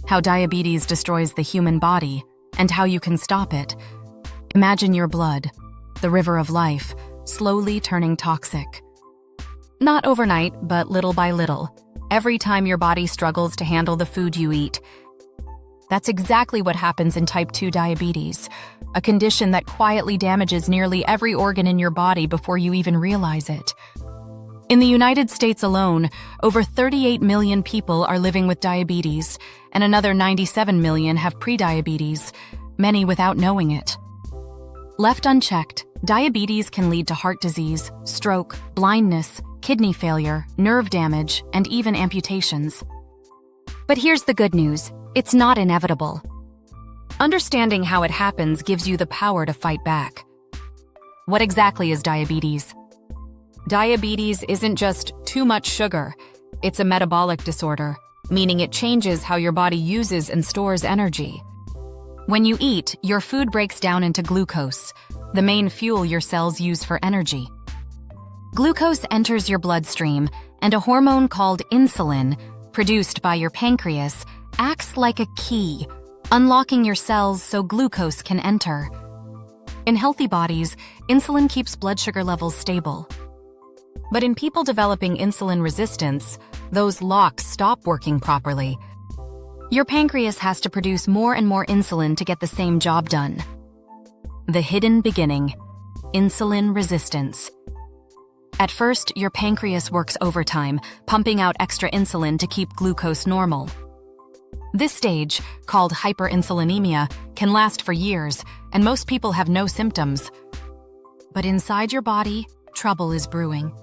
how diabetes destroys the human body, and how you can stop it. Imagine your blood, the river of life, slowly turning toxic. Not overnight, but little by little, every time your body struggles to handle the food you eat. That's exactly what happens in type 2 diabetes, a condition that quietly damages nearly every organ in your body before you even realize it. In the United States alone, over 38 million people are living with diabetes, and another 97 million have prediabetes, many without knowing it. Left unchecked, diabetes can lead to heart disease, stroke, blindness, kidney failure, nerve damage, and even amputations. But here's the good news: it's not inevitable. Understanding how it happens gives you the power to fight back. What exactly is diabetes? Diabetes isn't just too much sugar. It's a metabolic disorder, meaning it changes how your body uses and stores energy. When you eat, your food breaks down into glucose, the main fuel your cells use for energy. Glucose enters your bloodstream, and a hormone called insulin, produced by your pancreas, acts like a key, unlocking your cells so glucose can enter. In healthy bodies, insulin keeps blood sugar levels stable. But in people developing insulin resistance, those locks stop working properly. Your pancreas has to produce more and more insulin to get the same job done. The hidden beginning: insulin resistance. At first, your pancreas works overtime, pumping out extra insulin to keep glucose normal. This stage, called hyperinsulinemia, can last for years, and most people have no symptoms. But inside your body, trouble is brewing.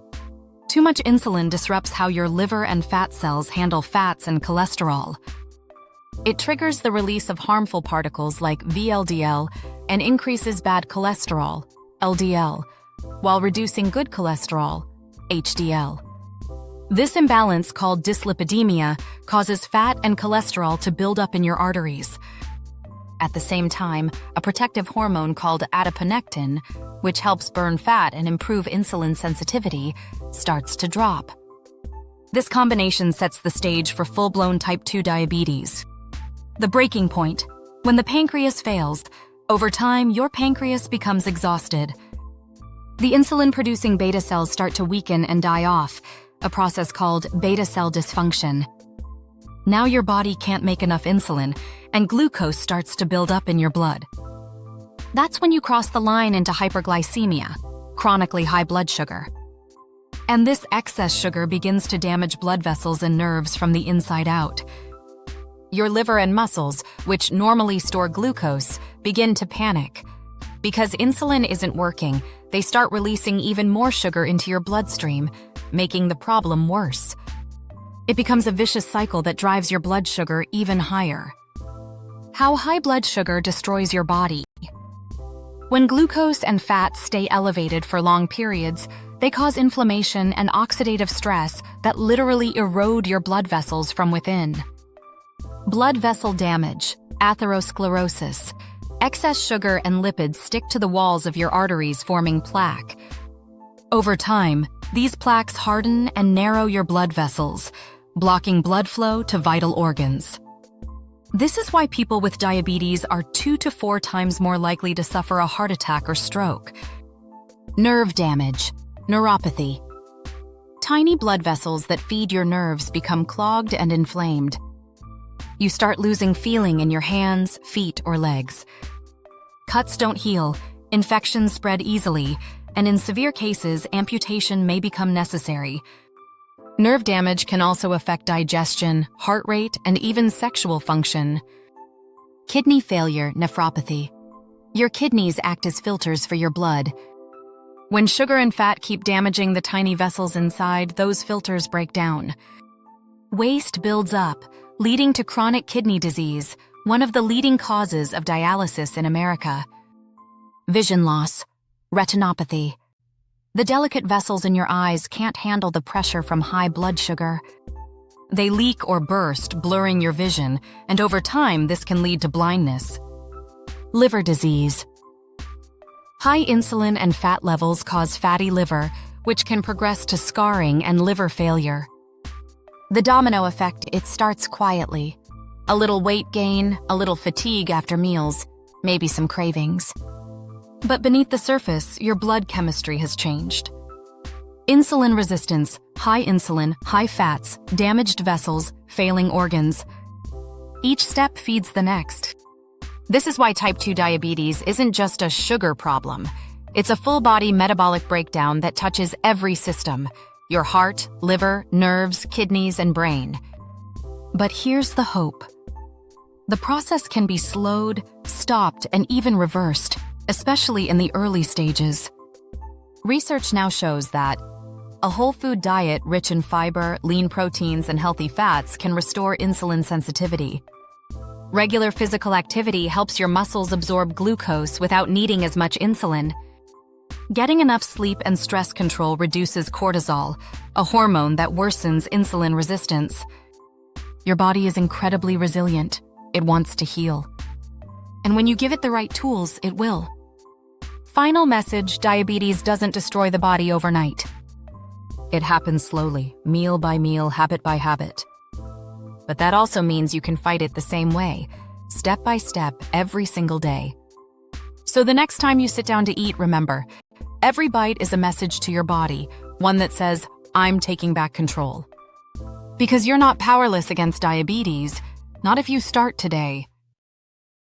Too much insulin disrupts how your liver and fat cells handle fats and cholesterol. It triggers the release of harmful particles like VLDL and increases bad cholesterol, LDL, while reducing good cholesterol, HDL. This imbalance, called dyslipidemia, causes fat and cholesterol to build up in your arteries. At the same time, a protective hormone called adiponectin, which helps burn fat and improve insulin sensitivity, starts to drop. This combination sets the stage for full-blown type 2 diabetes. The breaking point: when the pancreas fails, over time your pancreas becomes exhausted. The insulin-producing beta cells start to weaken and die off, a process called beta cell dysfunction. Now your body can't make enough insulin, and glucose starts to build up in your blood. That's when you cross the line into hyperglycemia, chronically high blood sugar. And this excess sugar begins to damage blood vessels and nerves from the inside out. Your liver and muscles, which normally store glucose, begin to panic. Because insulin isn't working, they start releasing even more sugar into your bloodstream, making the problem worse. It becomes a vicious cycle that drives your blood sugar even higher. How high blood sugar destroys your body. When glucose and fat stay elevated for long periods, they cause inflammation and oxidative stress that literally erode your blood vessels from within. Blood vessel damage, atherosclerosis. Excess sugar and lipids stick to the walls of your arteries, forming plaque. Over time, these plaques harden and narrow your blood vessels, blocking blood flow to vital organs. This is why people with diabetes are 2 to 4 times more likely to suffer a heart attack or stroke. Nerve damage, neuropathy. Tiny blood vessels that feed your nerves become clogged and inflamed. You start losing feeling in your hands, feet, or legs. Cuts don't heal, infections spread easily, and in severe cases, amputation may become necessary. Nerve damage can also affect digestion, heart rate, and even sexual function. Kidney failure, nephropathy. Your kidneys act as filters for your blood. When sugar and fat keep damaging the tiny vessels inside, those filters break down. Waste builds up, leading to chronic kidney disease, one of the leading causes of dialysis in America. Vision loss, retinopathy. The delicate vessels in your eyes can't handle the pressure from high blood sugar. They leak or burst, blurring your vision, and over time this can lead to blindness. Liver disease. High insulin and fat levels cause fatty liver, which can progress to scarring and liver failure. The domino effect, it starts quietly. A little weight gain, a little fatigue after meals, maybe some cravings. But beneath the surface, your blood chemistry has changed. Insulin resistance, high insulin, high fats, damaged vessels, failing organs. Each step feeds the next. This is why type 2 diabetes isn't just a sugar problem. It's a full-body metabolic breakdown that touches every system: your heart, liver, nerves, kidneys, and brain. But here's the hope. The process can be slowed, stopped, and even reversed, especially in the early stages. Research now shows that a whole food diet rich in fiber, lean proteins, and healthy fats can restore insulin sensitivity. Regular physical activity helps your muscles absorb glucose without needing as much insulin. Getting enough sleep and stress control reduces cortisol, a hormone that worsens insulin resistance. Your body is incredibly resilient. It wants to heal. And when you give it the right tools, it will. Final message: diabetes doesn't destroy the body overnight. It happens slowly, meal by meal, habit by habit. But that also means you can fight it the same way, step by step, every single day. So the next time you sit down to eat, remember, every bite is a message to your body, one that says, I'm taking back control. Because you're not powerless against diabetes, not if you start today.